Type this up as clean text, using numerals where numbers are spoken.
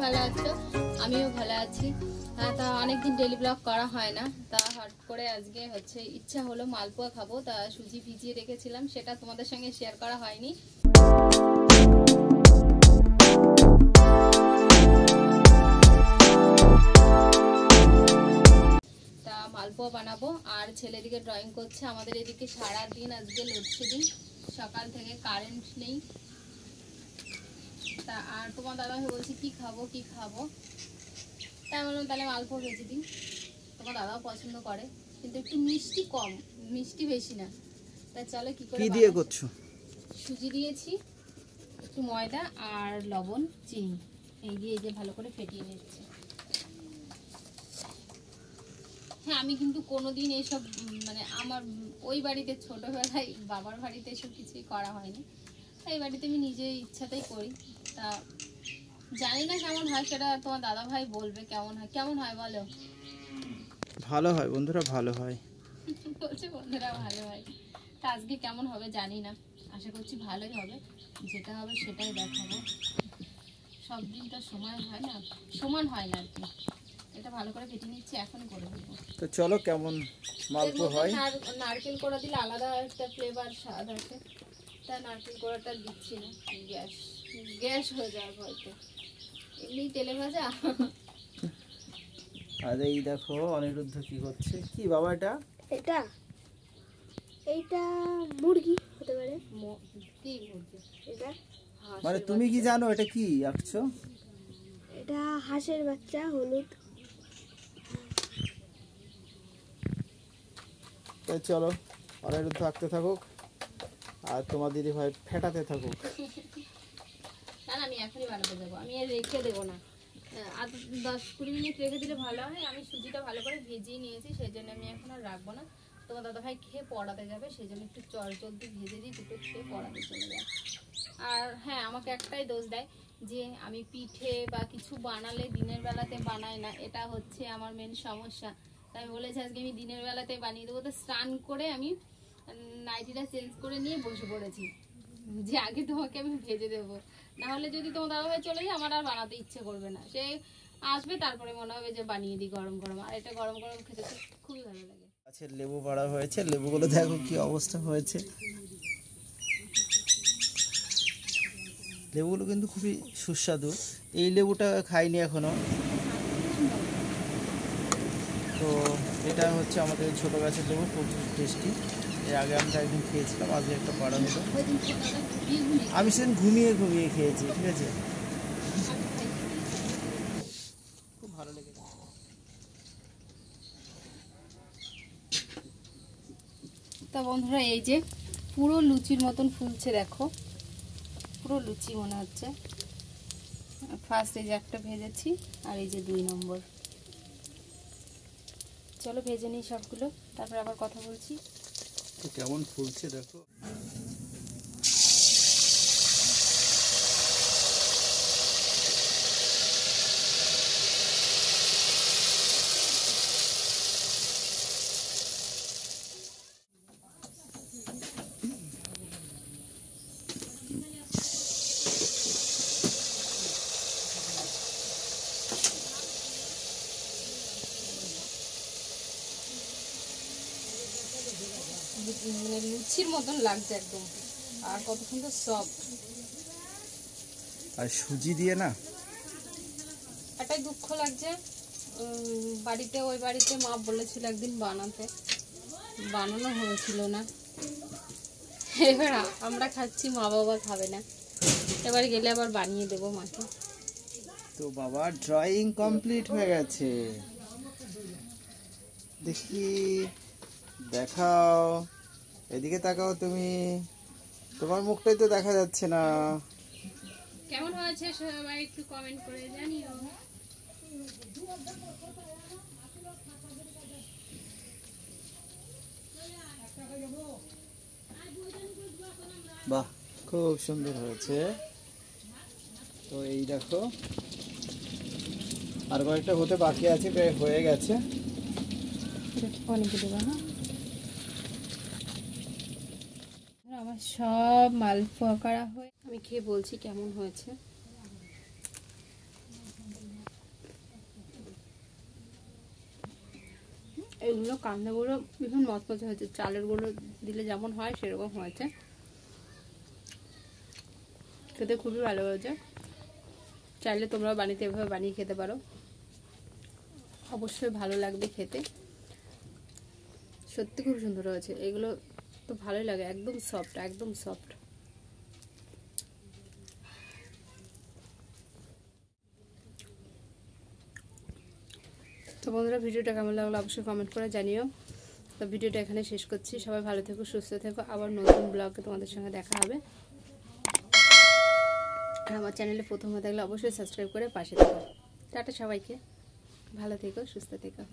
ভালো আছো? আমিও ভালো আছি। তা অনেকদিন ডেইলি ব্লগ করা হয় না, তা হট করে আজকে হচ্ছে ইচ্ছা হলো মালপোয়া খাবো। তা সুজি ভিজিয়ে রেখেছিলাম, সেটা তোমাদের সঙ্গে শেয়ার করা হয়নি। তা মালপোয়া বানাবো আর ছেলেদিকে ড্রয়িং করছে। আমাদের এদিকে সারাদিন আজকে লোডশেডিং, সকাল থেকে কারেন্ট নেই। তা আর তোমার দাদা ভাই বলছি কি খাবো কি খাবো, তাই বললাম তাহলে মালপোয়া ভেজে দিই। তোমার দাদাও পছন্দ করে, কিন্তু একটু মিষ্টি কম, মিষ্টি বেশি না। তা চলো কি করে দিয়ে করছো। সুজি দিয়েছি, একটু ময়দা আর লবণ চিনি, এই দিয়ে এই যে ভালো করে ফেটিয়ে নিচ্ছি। হ্যাঁ, আমি কিন্তু কোনোদিন এইসব মানে আমার ওই বাড়িতে ছোটবেলায় বাবার বাড়িতে এসব কিছুই করা হয়নি, তাই এই বাড়িতে আমি নিজে ইচ্ছাতেই করি। তা জানি না কেমন হয়, সেটা তোমার দাদা ভাই বলবে কেমন হয়। কেমন হয় বলো? ভালো হয় বন্ধুরা, ভালো হয় বলছে বন্ধুরা ভালো হয়। তা আজকে কেমন হবে জানি না, আশা করছি ভালোই হবে। যেটা হবে সেটাই দেখাবো। সব দিন তো সময় হয় না, সমান হয় না আর কি। এটা ভালো করে কেটে নিচ্ছি, এখন করে দেবো। তো চলো কেমন মালপোয়া হয়। নারকেল কোড়া দিলে আলাদা একটা ফ্লেভার স্বাদ আছে, তা নারকেল কোড়াটা দিচ্ছি না, গ্যাস গ্যাস হয়ে যাবে হয়তো, এমনি তেলে ভাজা। আর এই দেখো অনিরুদ্ধ কি করছে। কি বাবা এটা? এটা এইটা মুরগি হতে পারে। কি মুরগি এটা? মানে তুমি কি জানো এটা কি আঁকছো? এটা হাঁসের বাচ্চা, হলুদ। তো চলো অনিরুদ্ধ আঁকতে থাকুক আর তোমার দিদি ভাই ফেটাতে থাকুক। না না, আমি এখনই বানাতে যাবো, আমি আর রেখে দেবো না। আর 10-20 মিনিট রেখে দিলে ভালো হয়। আমি সুজিটা ভালো করে ভেজেই নিয়েছি, সেই জন্য আমি এখন আর রাখবো না। তোমার দাদাভাই খেয়ে পড়াতে যাবে, সেই জন্য একটু জলদি ভেজে দিই, দুটো খেয়ে পড়াতে চলে যায়। আর হ্যাঁ, আমাকে একটাই দোষ দেয় যে আমি পিঠে বা কিছু বানালে দিনের বেলাতে বানাই না, এটা হচ্ছে আমার মেন সমস্যা। তাই বলেছি আজকে আমি দিনের বেলাতে বানিয়ে দেবো। তো স্নান করে আমি নাইটিটা চেঞ্জ করে নিয়ে বসে পড়েছি যে আগে তোমাকে আমি ভেজে দেবো, না হলে যদি তোমার দাদাভাই চলে যায় আমার আর বানাতে ইচ্ছে করবে না। সে আসবে তারপরে মনে হবে যে বানিয়ে দিই গরম গরম, আর এটা গরম গরম খেতে খুবই ভালো লাগে। আচ্ছা, লেবু পাড়া হয়েছে, লেবুগুলো দেখো কি অবস্থা হয়েছে। লেবুগুলো কিন্তু খুবই সুস্বাদু। এই লেবুটা খাইনি এখনো। তো এটা হচ্ছে আমাদের ছোট গাছের লেবু, খুব টেস্টি। এর আগে আমরা একদিন খেয়েছিলাম, আজকে একটা পাড়া হলো। আমি সেদিন ঘুমিয়ে খেয়েছি, ঠিক আছে, খুব ভালো লেগেছে। তা বন্ধুরা এই যে পুরো লুচির মতন ফুলছে, দেখো পুরো লুচি মনে হচ্ছে। ফার্স্ট এই যে একটা ভেজেছি, আর এই যে 2 নম্বর। চলো ভেজে নিই সবগুলো, তারপর আবার কথা বলছি। কেমন ফুলছে দেখো। মানে লুচির মতন লাগছে একদম, আর কত সুন্দর সফট। আর সুজি দিয়ে না, একটাই দুঃখ লাগছে, বাড়িতে ওই বাড়িতে মা বলেছিল একদিন বানাতে, বানানো হয়েছিল না। এবার আমরা খাচ্ছি, মা বাবা খাবে না। এবার গেলে আবার বানিয়ে দেবো মাকে। তো বাবা ড্রয়িং কমপ্লিট হয়ে গেছে, দেখি দেখাও, এদিকে তাকাও তুমি, তোমার মুখটাই তো দেখা যাচ্ছে না। কেমন হয়েছে সবাই একটু কমেন্ট করে জানিও। বাহ, খুব সুন্দর হয়েছে। তো এই দেখো আর কয়েকটা হতে বাকি আছে, প্রায় হয়ে গেছে। অনেকে দেবো না, আমার সব মালপোয়া করা হয়ে আমি খেয়ে বলছি কেমন হয়েছে। এগুলো কান্দাগুলো ভীষণ মচমচে হয়েছে, চালের গুঁড়ো দিলে যেমন হয় সেরকম হয়েছে, খেতে খুবই ভালো হয়েছে। চাইলে তোমরাও বাড়িতে এভাবে বানিয়ে খেতে পারো, অবশ্যই ভালো লাগবে খেতে, সত্যি খুব সুন্দর হয়েছে। এগুলো তো ভালোই লাগে, একদম সফট, একদম সফট। তো বন্ধুরা, ভিডিওটা কেমন লাগলো অবশ্যই কমেন্ট করে জানিও। তো ভিডিওটা এখানে শেষ করছি, সবাই ভালো থেকো, সুস্থ থেকো, আবার নতুন ব্লগে তোমাদের সঙ্গে দেখা হবে। আর আমার চ্যানেলে প্রথম হয়ে থাকলে অবশ্যই সাবস্ক্রাইব করে পাশে থেকো। টাটা সবাইকে, ভালো থেকো, সুস্থ থেকো।